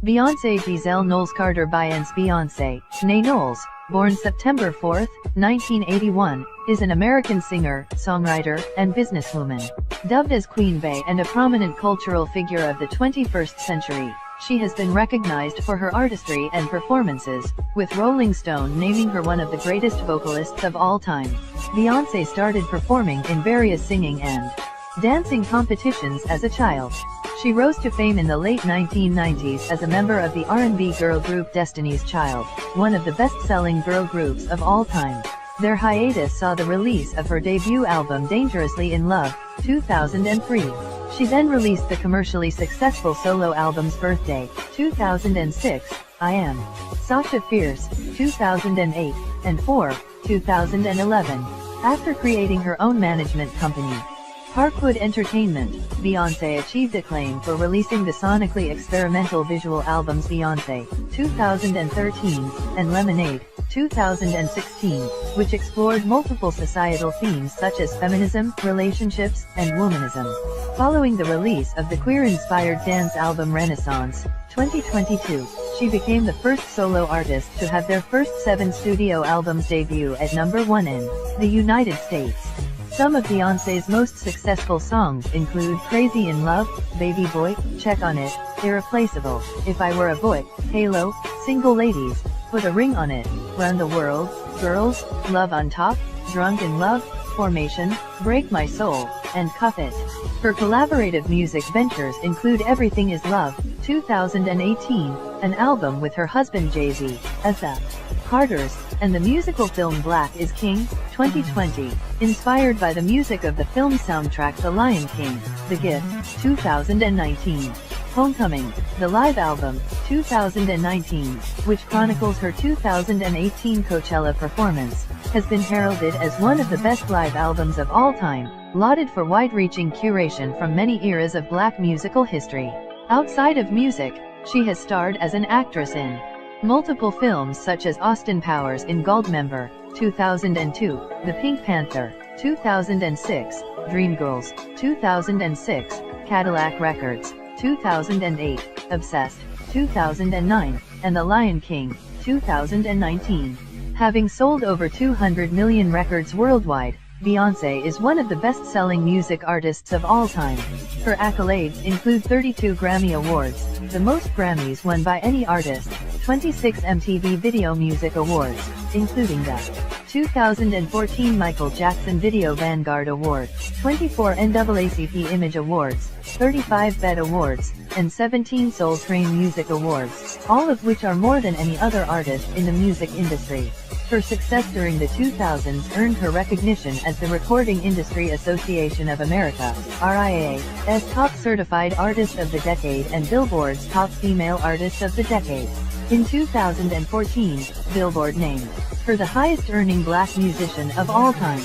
Beyoncé Giselle Knowles Carter Beyoncé, née Knowles, born September 4, 1981, is an American singer, songwriter, and businesswoman. Dubbed as Queen Bey and a prominent cultural figure of the 21st century, she has been recognized for her artistry and performances, with Rolling Stone naming her one of the greatest vocalists of all time. Beyoncé started performing in various singing and dancing competitions as a child. She rose to fame in the late 1990s as a member of the R&B girl group Destiny's Child, one of the best-selling girl groups of all time. Their hiatus saw the release of her debut album Dangerously in Love, 2003. She then released the commercially successful solo albums Birthday, 2006, I Am, Sasha Fierce, 2008, and 4, 2011. After creating her own management company, Parkwood Entertainment, Beyoncé achieved acclaim for releasing the sonically experimental visual albums Beyoncé, 2013, and Lemonade, 2016, which explored multiple societal themes such as feminism, relationships, and womanism. Following the release of the queer-inspired dance album Renaissance, 2022, she became the first solo artist to have their first 7 studio albums debut at #1 in the United States. Some of Beyoncé's most successful songs include Crazy in Love, Baby Boy, Check on It, Irreplaceable, If I Were a Boy, Halo, Single Ladies, Put a Ring on It, Run the World, Girls, Love on Top, Drunk in Love, Formation, Break My Soul, and Cuff It. Her collaborative music ventures include Everything Is Love, 2018, an album with her husband Jay-Z, as the Carters, and the musical film Black is King, 2020, inspired by the music of the film soundtrack The Lion King, The Gift, 2019. Homecoming, the live album, 2019, which chronicles her 2018 Coachella performance, has been heralded as one of the best live albums of all time, lauded for wide-reaching curation from many eras of Black musical history. Outside of music, she has starred as an actress in multiple films such as Austin Powers in Goldmember, 2002, The Pink Panther, 2006, Dreamgirls, 2006, Cadillac Records, 2008, Obsessed, 2009, and The Lion King, 2019. Having sold over 200 million records worldwide, Beyoncé is one of the best-selling music artists of all time. Her accolades include 32 Grammy Awards, the most Grammys won by any artist, 26 MTV Video Music Awards, including the 2014 Michael Jackson Video Vanguard Award, 24 NAACP Image Awards, 35 BET Awards, and 17 Soul Train Music Awards, all of which are more than any other artist in the music industry. Her success during the 2000s earned her recognition as the Recording Industry Association of America, RIAA's Top Certified Artist of the Decade and Billboard's Top Female Artist of the Decade. In 2014, Billboard named her the highest-earning Black musician of all time.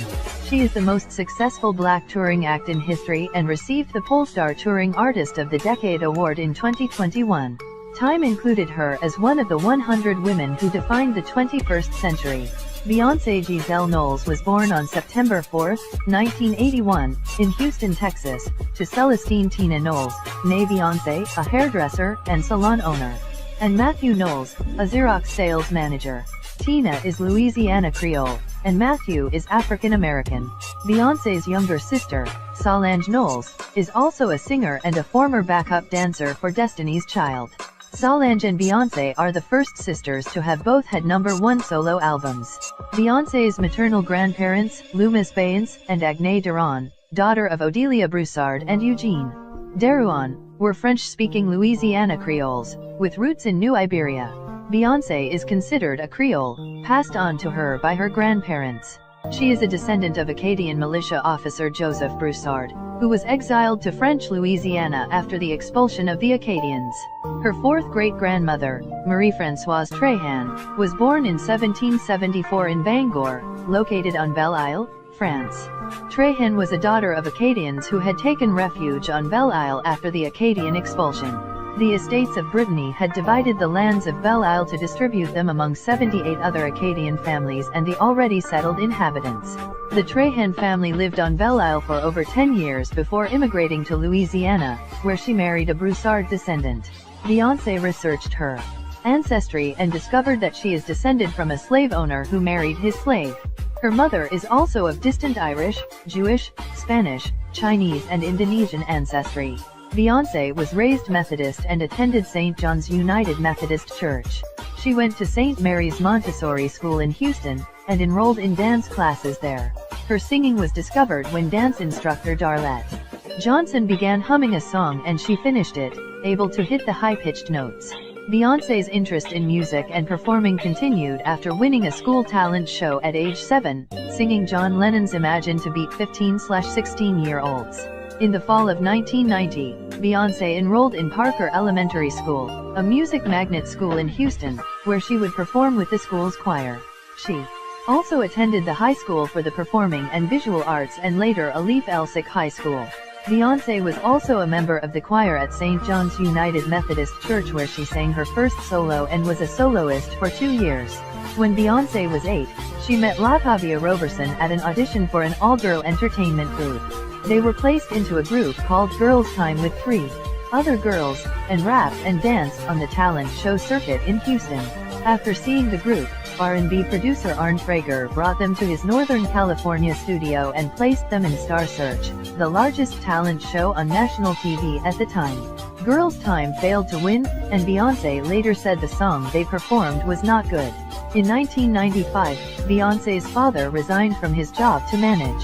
She is the most successful Black touring act in history and received the Pollstar Touring Artist of the Decade award in 2021. Time included her as one of the 100 women who defined the 21st century. Beyoncé Giselle Knowles was born on September 4, 1981, in Houston, Texas, to Celestine Tina Knowles, née Beyoncé, a hairdresser and salon owner, and Matthew Knowles, a Xerox sales manager. Tina is Louisiana Creole, and Matthew is African American. Beyoncé's younger sister, Solange Knowles, is also a singer and a former backup dancer for Destiny's Child. Solange and Beyoncé are the first sisters to have both had #1 solo albums. Beyoncé's maternal grandparents, Loomis Baynes and Agnès Deron, daughter of Odelia Broussard and Eugene Derouan, were French-speaking Louisiana Creoles, with roots in New Iberia. Beyoncé is considered a Creole, passed on to her by her grandparents. She is a descendant of Acadian militia officer Joseph Broussard, who was exiled to French Louisiana after the expulsion of the Acadians. Her fourth great-grandmother, Marie-Françoise Tréhan, was born in 1774 in Bangor, located on Belle Isle, France. Tréhan was a daughter of Acadians who had taken refuge on Belle Isle after the Acadian expulsion. The estates of Brittany had divided the lands of Belle Isle to distribute them among 78 other Acadian families and the already settled inhabitants. The Tréhan family lived on Belle Isle for over 10 years before immigrating to Louisiana, where she married a Broussard descendant. Beyoncé researched her ancestry and discovered that she is descended from a slave owner who married his slave. Her mother is also of distant Irish, Jewish, Spanish, Chinese and Indonesian ancestry. Beyoncé was raised Methodist and attended St. John's United Methodist Church. She went to St. Mary's Montessori School in Houston, and enrolled in dance classes there. Her singing was discovered when dance instructor Darlette Johnson began humming a song and she finished it, able to hit the high-pitched notes. Beyoncé's interest in music and performing continued after winning a school talent show at age 7, singing John Lennon's Imagine to beat 15-16-year-olds. In the fall of 1990, Beyoncé enrolled in Parker Elementary School, a music magnet school in Houston, where she would perform with the school's choir. She also attended the High School for the Performing and Visual Arts and later Alif Elsik High School. Beyoncé was also a member of the choir at St. John's United Methodist Church where she sang her first solo and was a soloist for 2 years. When Beyoncé was 8, she met Latavia Roberson at an audition for an all-girl entertainment group. They were placed into a group called Girls Time with 3 other girls, and rapped and danced on the talent show circuit in Houston. After seeing the group, R&B producer Arne Frager brought them to his Northern California studio and placed them in Star Search, the largest talent show on national TV at the time. Girls Time failed to win, and Beyoncé later said the song they performed was not good. In 1995, Beyoncé's father resigned from his job to manage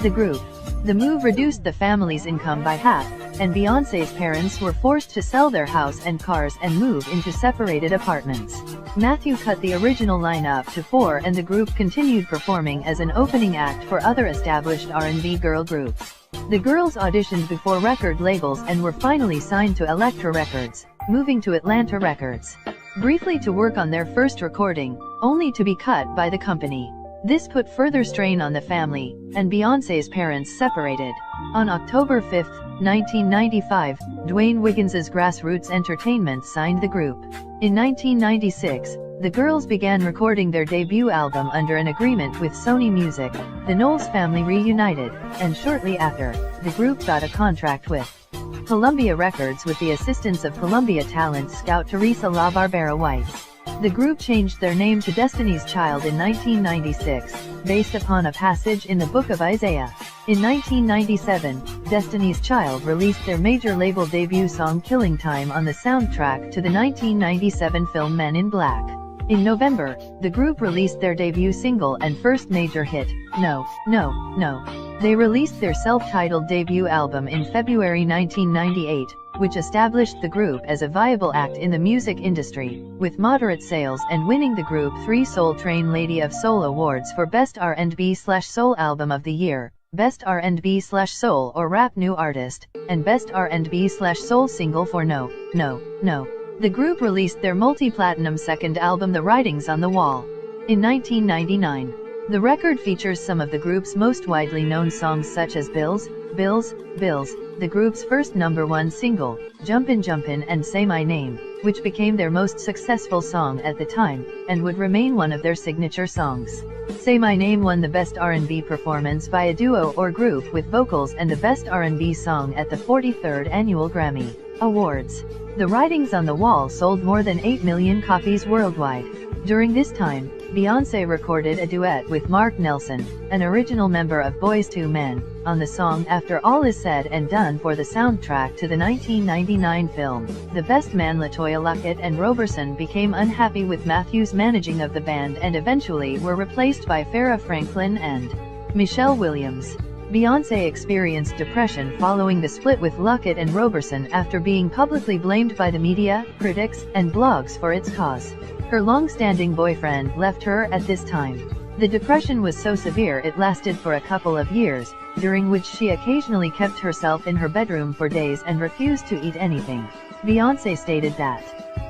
the group. The move reduced the family's income by half, and Beyoncé's parents were forced to sell their house and cars and move into separated apartments. Matthew cut the original lineup to 4 and the group continued performing as an opening act for other established R&B girl groups. The girls auditioned before record labels and were finally signed to Elektra Records, moving to Atlanta Records. Briefly to work on their first recording, only to be cut by the company. This put further strain on the family, and Beyoncé's parents separated. On October 5, 1995, Dwayne Wiggins's Grassroots Entertainment signed the group. In 1996, the girls began recording their debut album under an agreement with Sony Music. The Knowles family reunited, and shortly after, the group got a contract with Columbia Records with the assistance of Columbia talent scout Teresa LaBarbera White. The group changed their name to Destiny's Child in 1996, based upon a passage in the Book of Isaiah. In 1997, Destiny's Child released their major label debut song Killing Time on the soundtrack to the 1997 film Men in Black. In November, the group released their debut single and first major hit, No, No, No. They released their self-titled debut album in February 1998, which established the group as a viable act in the music industry, with moderate sales and winning the group 3 Soul Train Lady of Soul Awards for Best R&B/Soul Album of the Year, Best R&B/Soul or Rap New Artist, and Best R&B/Soul Single for No, No, No. The group released their multi-platinum second album The Writings on the Wall in 1999. The record features some of the group's most widely known songs such as Bills, Bills, Bills, the group's first #1 single, Jumpin' and Say My Name, which became their most successful song at the time, and would remain one of their signature songs. Say My Name won the Best R&B Performance by a Duo or Group with Vocals and the Best R&B Song at the 43rd Annual Grammy Awards. The Writings on the Wall sold more than 8 million copies worldwide. During this time, Beyoncé recorded a duet with Mark Nelson, an original member of Boyz II Men, on the song After All Is Said and Done for the soundtrack to the 1999 film. The best man LaToya Luckett and Roberson became unhappy with Matthew's managing of the band and eventually were replaced by Farrah Franklin and Michelle Williams. Beyoncé experienced depression following the split with Luckett and Roberson after being publicly blamed by the media, critics, and blogs for its cause. Her long-standing boyfriend left her at this time. The depression was so severe it lasted for a couple of years, during which she occasionally kept herself in her bedroom for days and refused to eat anything. Beyoncé stated that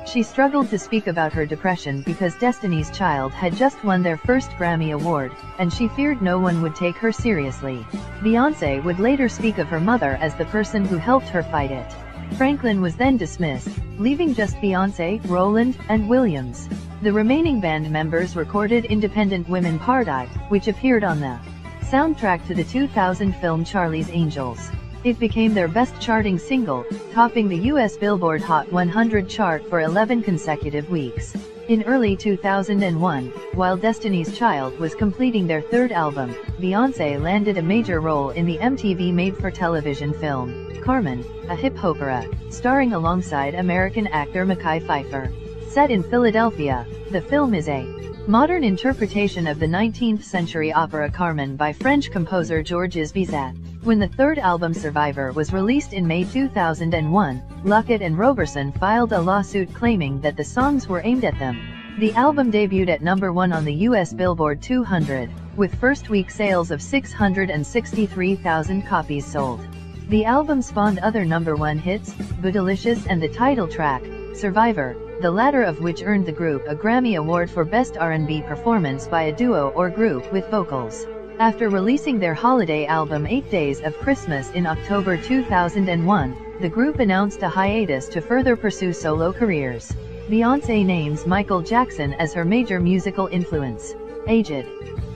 she struggled to speak about her depression because Destiny's Child had just won their first Grammy Award, and she feared no one would take her seriously. Beyoncé would later speak of her mother as the person who helped her fight it. Franklin was then dismissed, leaving just Beyoncé, Rowland, and Williams. The remaining band members recorded Independent Women Part I, which appeared on the soundtrack to the 2000 film Charlie's Angels. It became their best charting single, topping the US Billboard Hot 100 chart for 11 consecutive weeks. In early 2001, while Destiny's Child was completing their third album, Beyoncé landed a major role in the MTV made-for-television film, Carmen, a hip opera, starring alongside American actor Mekhi Phifer. Set in Philadelphia, the film is a modern interpretation of the 19th century opera Carmen by French composer Georges Bizet. When the third album Survivor was released in May 2001, Luckett and Roberson filed a lawsuit claiming that the songs were aimed at them. The album debuted at #1 on the US Billboard 200, with first-week sales of 663,000 copies sold. The album spawned other #1 hits, Bootylicious and the title track, Survivor, the latter of which earned the group a Grammy Award for Best R&B Performance by a Duo or Group with Vocals. After releasing their holiday album 8 Days of Christmas in October 2001, the group announced a hiatus to further pursue solo careers. Beyoncé names Michael Jackson as her major musical influence. Aged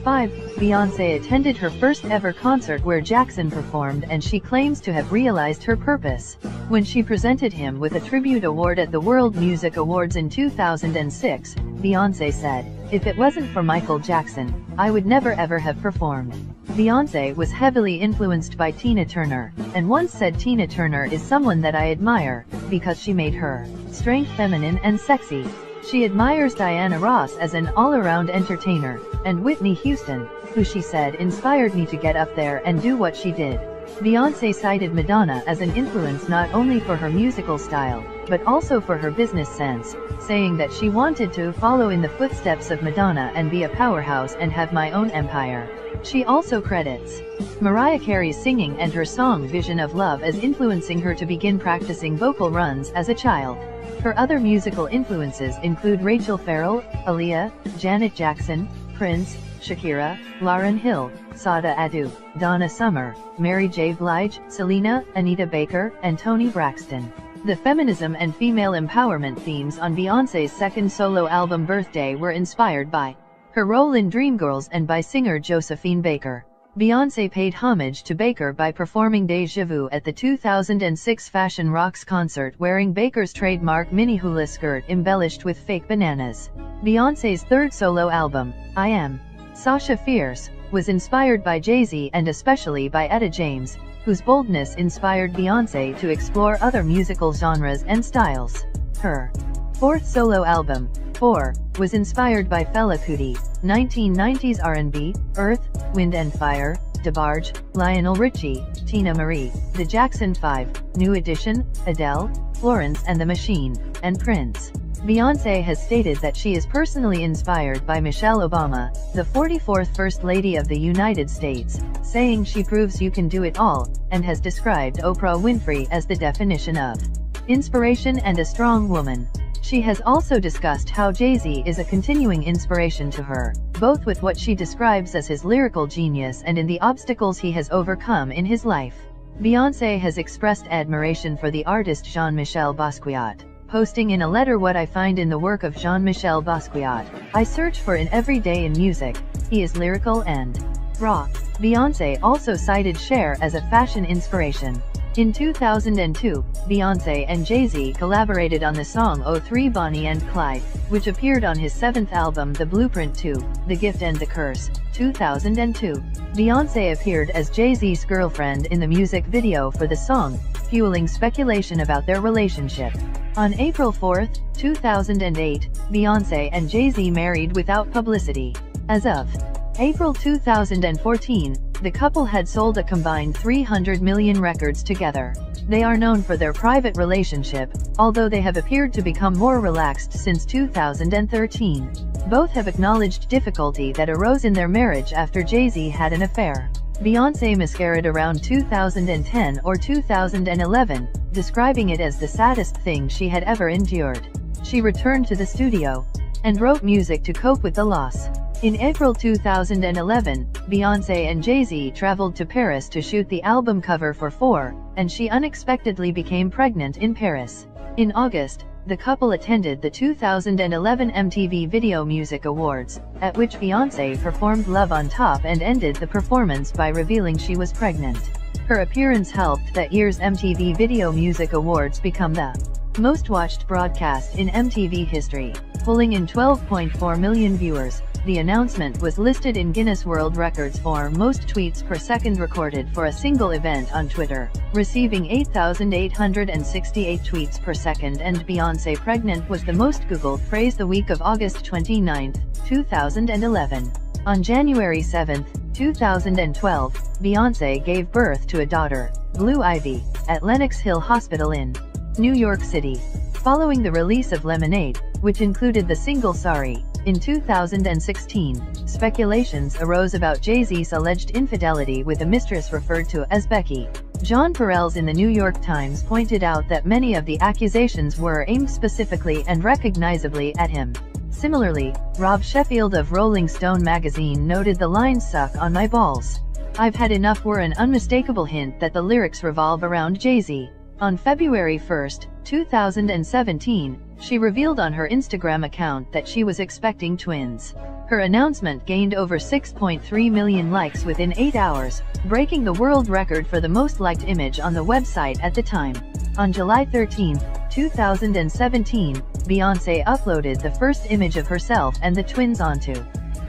5, Beyoncé attended her first ever concert where Jackson performed, and she claims to have realized her purpose when she presented him with a tribute award at the World Music Awards in 2006. Beyoncé said, "If it wasn't for Michael Jackson, I would never ever have performed." Beyoncé was heavily influenced by Tina Turner, and once said Tina Turner is someone that I admire, because she made her strength feminine and sexy. She admires Diana Ross as an all-around entertainer, and Whitney Houston, who she said inspired me to get up there and do what she did. Beyoncé cited Madonna as an influence not only for her musical style, but also for her business sense, saying that she wanted to follow in the footsteps of Madonna and be a powerhouse and have my own empire. She also credits Mariah Carey's singing and her song Vision of Love as influencing her to begin practicing vocal runs as a child. Her other musical influences include Rachel Farrell, Aaliyah, Janet Jackson, Prince, Shakira, Lauryn Hill, Sada Adu, Donna Summer, Mary J. Blige, Selena, Anita Baker, and Toni Braxton. The feminism and female empowerment themes on Beyoncé's second solo album Birthday were inspired by her role in Dreamgirls and by singer Josephine Baker. Beyoncé paid homage to Baker by performing Deja Vu at the 2006 Fashion Rocks concert wearing Baker's trademark mini hula skirt embellished with fake bananas. Beyoncé's third solo album, I Am Sasha Fierce, was inspired by Jay-Z and especially by Etta James, whose boldness inspired Beyoncé to explore other musical genres and styles. Her fourth solo album, 4, was inspired by Fela Kuti, 1990s R&B, Earth, Wind and Fire, DeBarge, Lionel Richie, Tina Marie, The Jackson 5, New Edition, Adele, Florence and the Machine, and Prince. Beyoncé has stated that she is personally inspired by Michelle Obama, the 44th First Lady of the United States, saying she proves you can do it all, and has described Oprah Winfrey as the definition of inspiration and a strong woman. She has also discussed how Jay-Z is a continuing inspiration to her, both with what she describes as his lyrical genius and in the obstacles he has overcome in his life. Beyoncé has expressed admiration for the artist Jean-Michel Basquiat, posting in a letter, "What I find in the work of Jean-Michel Basquiat, I search for in every day in music. He is lyrical and raw." Beyoncé also cited Cher as a fashion inspiration. In 2002, Beyoncé and Jay-Z collaborated on the song "03 Bonnie and Clyde," which appeared on his seventh album The Blueprint 2, The Gift and the Curse, 2002. Beyoncé appeared as Jay-Z's girlfriend in the music video for the song, fueling speculation about their relationship. On April 4, 2008, Beyoncé and Jay-Z married without publicity. As of April 2014, the couple had sold a combined 300 million records together. They are known for their private relationship, although they have appeared to become more relaxed since 2013. Both have acknowledged difficulty that arose in their marriage after Jay-Z had an affair. Beyoncé miscarried around 2010 or 2011, describing it as the saddest thing she had ever endured. She returned to the studio and wrote music to cope with the loss. In April 2011, Beyoncé and Jay-Z traveled to Paris to shoot the album cover for 4, and she unexpectedly became pregnant in Paris. In August, the couple attended the 2011 MTV Video Music Awards, at which Beyoncé performed Love on Top and ended the performance by revealing she was pregnant. Her appearance helped that year's MTV Video Music Awards become the most watched broadcast in MTV history, pulling in 12.4 million viewers. The announcement was listed in Guinness World Records for most tweets per second recorded for a single event on Twitter, receiving 8,868 tweets per second, and Beyoncé pregnant was the most Googled phrase the week of August 29, 2011. On January 7, 2012, Beyoncé gave birth to a daughter, Blue Ivy, at Lenox Hill Hospital in New York City. Following the release of Lemonade, which included the single Sorry, in 2016, speculations arose about Jay-Z's alleged infidelity with a mistress referred to as Becky. John Perrells in the New York Times pointed out that many of the accusations were aimed specifically and recognizably at him. Similarly, Rob Sheffield of Rolling Stone magazine noted the line "Suck on my balls. I've had enough" were an unmistakable hint that the lyrics revolve around Jay-Z. On February 1, 2017, she revealed on her Instagram account that she was expecting twins. Her announcement gained over 6.3 million likes within 8 hours, breaking the world record for the most liked image on the website at the time. On July 13, 2017, Beyoncé uploaded the first image of herself and the twins onto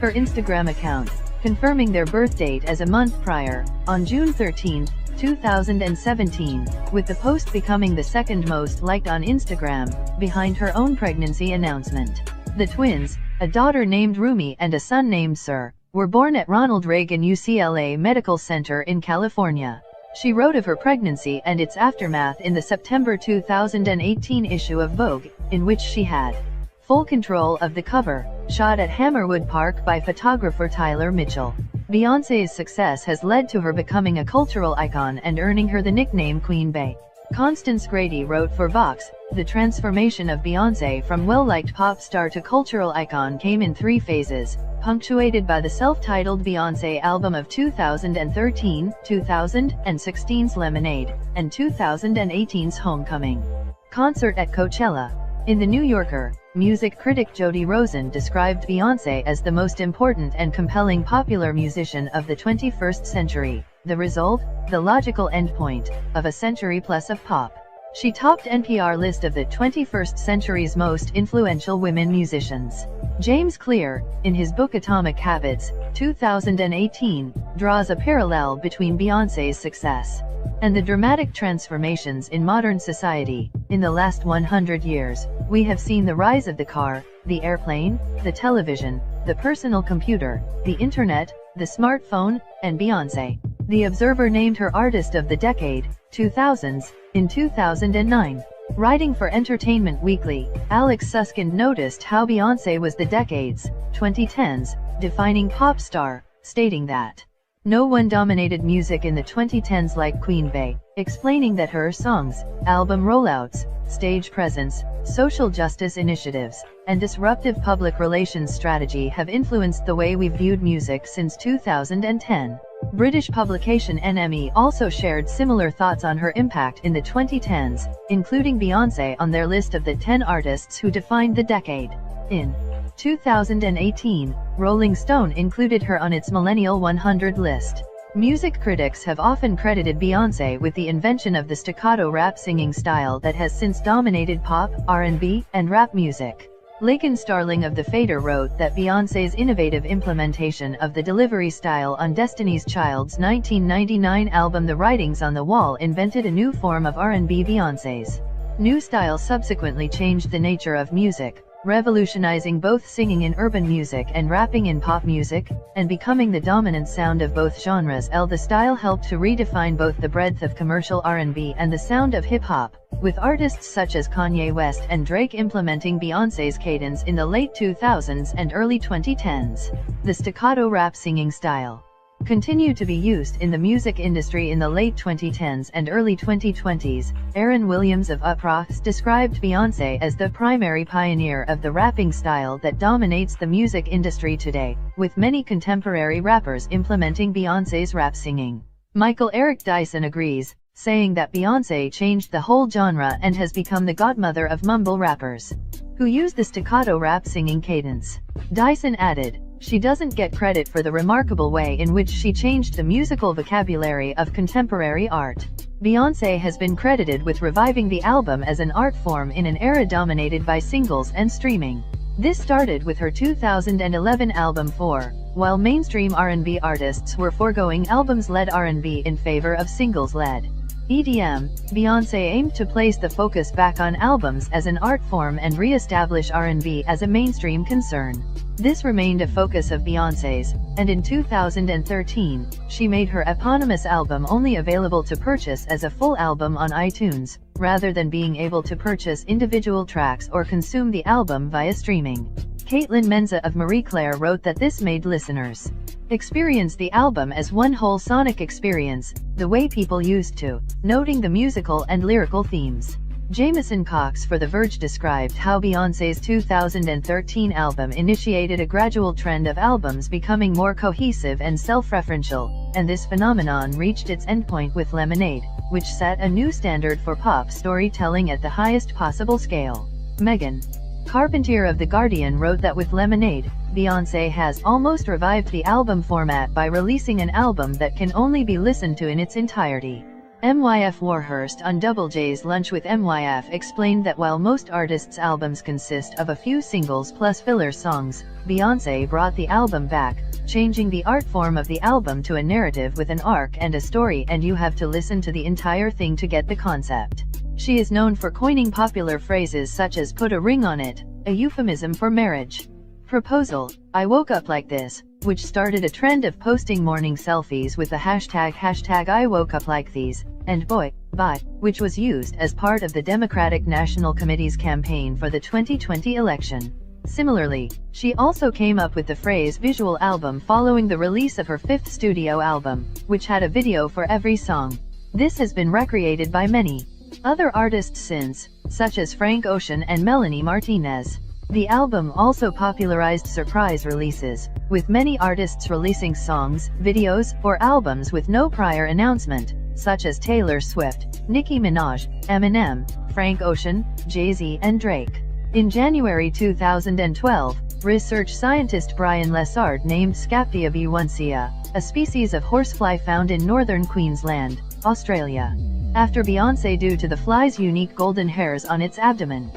her Instagram account, confirming their birth date as a month prior, on June 13, 2017, with the post becoming the second most liked on Instagram, behind her own pregnancy announcement. The twins, a daughter named Rumi and a son named Sir, were born at Ronald Reagan UCLA Medical Center in California. She wrote of her pregnancy and its aftermath in the September 2018 issue of Vogue, in which she had full control of the cover, shot at Hammerwood Park by photographer Tyler Mitchell. Beyoncé's success has led to her becoming a cultural icon and earning her the nickname Queen Bey. Constance Grady wrote for Vox, "The transformation of Beyoncé from well-liked pop star to cultural icon came in 3 phases, punctuated by the self-titled Beyoncé album of 2013, 2016's Lemonade, and 2018's Homecoming concert at Coachella." In The New Yorker, music critic Jody Rosen described Beyoncé as the most important and compelling popular musician of the 21st century, the result, the logical endpoint, of a century plus of pop. She topped NPR list of the 21st century's most influential women musicians. James Clear, in his book Atomic Habits, 2018, draws a parallel between Beyoncé's success and the dramatic transformations in modern society. In the last 100 years, we have seen the rise of the car, the airplane, the television, the personal computer, the internet, the smartphone, and Beyoncé. The Observer named her Artist of the Decade, 2000s, in 2009. Writing for Entertainment Weekly, Alex Suskind noticed how Beyoncé was the decade's, 2010s, defining pop star, stating that no one dominated music in the 2010s like Queen Bey, explaining that her songs, album rollouts, stage presence, social justice initiatives, and disruptive public relations strategy have influenced the way we've viewed music since 2010. British publication NME also shared similar thoughts on her impact in the 2010s, including Beyoncé on their list of the 10 artists who defined the decade. In 2018, Rolling Stone included her on its Millennial 100 list. Music critics have often credited Beyoncé with the invention of the staccato rap singing style that has since dominated pop, R&B, and rap music. Lakin Starling of The Fader wrote that Beyoncé's innovative implementation of the delivery style on Destiny's Child's 1999 album The Writings on the Wall invented a new form of R&B. Beyoncé's new style subsequently changed the nature of music, revolutionizing both singing in urban music and rapping in pop music, and becoming the dominant sound of both genres. The style helped to redefine both the breadth of commercial R&B and the sound of hip-hop, with artists such as Kanye West and Drake implementing Beyoncé's cadence in the late 2000s and early 2010s. The staccato rap singing style continued to be used in the music industry in the late 2010s and early 2020s. Aaron Williams of Uproxx described Beyoncé as the primary pioneer of the rapping style that dominates the music industry today, with many contemporary rappers implementing Beyoncé's rap singing. Michael Eric Dyson agrees, saying that Beyoncé changed the whole genre and has become the godmother of mumble rappers who use the staccato rap singing cadence. Dyson added, she doesn't get credit for the remarkable way in which she changed the musical vocabulary of contemporary art. Beyoncé has been credited with reviving the album as an art form in an era dominated by singles and streaming. This started with her 2011 album 4, while mainstream R&B artists were foregoing albums-led R&B in favor of singles-led EDM. Beyoncé aimed to place the focus back on albums as an art form and re-establish R&B as a mainstream concern. This remained a focus of Beyoncé's, and in 2013, she made her eponymous album only available to purchase as a full album on iTunes, rather than being able to purchase individual tracks or consume the album via streaming. Caitlin Menza of Marie Claire wrote that this made listeners experience the album as one whole sonic experience, the way people used to, noting the musical and lyrical themes. Jameson Cox for The Verge described how Beyoncé's 2013 album initiated a gradual trend of albums becoming more cohesive and self-referential, and this phenomenon reached its endpoint with Lemonade, which set a new standard for pop storytelling at the highest possible scale. Megan Carpentier of The Guardian wrote that with Lemonade, Beyoncé has almost revived the album format by releasing an album that can only be listened to in its entirety. MYF Warhurst on Double J's Lunch with MYF explained that while most artists' albums consist of a few singles plus filler songs, Beyoncé brought the album back, changing the art form of the album to a narrative with an arc and a story, and you have to listen to the entire thing to get the concept. She is known for coining popular phrases such as "put a ring on it," a euphemism for marriage. Proposal, "I woke up like this," which started a trend of posting morning selfies with the hashtag I woke up like these, and "boy, bye," which was used as part of the Democratic National Committee's campaign for the 2020 election. Similarly, she also came up with the phrase visual album following the release of her fifth studio album, which had a video for every song. This has been recreated by many other artists since, such as Frank Ocean and Melanie Martinez. The album also popularized surprise releases, with many artists releasing songs, videos, or albums with no prior announcement, such as Taylor Swift, Nicki Minaj, Eminem, Frank Ocean, Jay-Z, and Drake. In January 2012, research scientist Brian Lessard named Scaptia beyoncea, a species of horsefly found in northern Queensland, Australia, after Beyoncé due to the fly's unique golden hairs on its abdomen.